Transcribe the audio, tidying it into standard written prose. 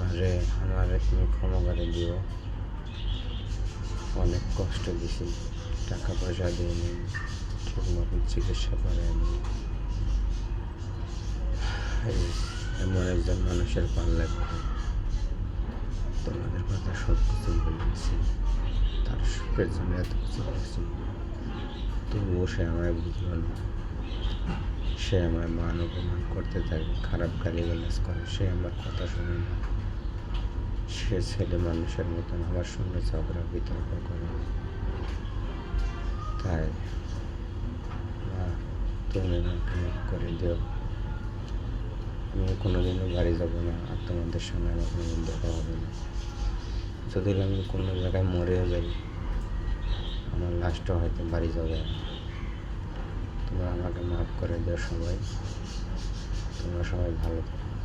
মারে আমারে তুমি ক্ষমা করে দিও। অনেক কষ্ট দিছি, টাকা পয়সা দিইনি, ঠিক মতন চিকিৎসা করাইনি। এমন একজন মানুষের পাল্লা পড়ে তোমাদের কথা সব কিছু বলেছি, তার সুখের জন্য এত কিছু করছি, তবুও সে আমায় বুঝলো না। সে আমায় মান অপমান করতে থাকে, খারাপ গালিগালাজ করে, সে আমার কথা শোনে না। সে ছেলে মানুষের মতন আমার সঙ্গে ঝগড়া বিতর্ক করে। তাই মা, তুমি আমাকে মাফ করে দিও। আমি কোনোদিনও বাড়ি যাব না, আর তোমাদের সঙ্গে আমার কোনো দেখা হবে না। যদি আমি কোনো জায়গায় মরেও যাই, আমার লাস্টও হয়তো বাড়ি যাবে না। তোমরা আমাকে মাফ করে দিও সবাই। তোমরা সবাই ভালো থাকো।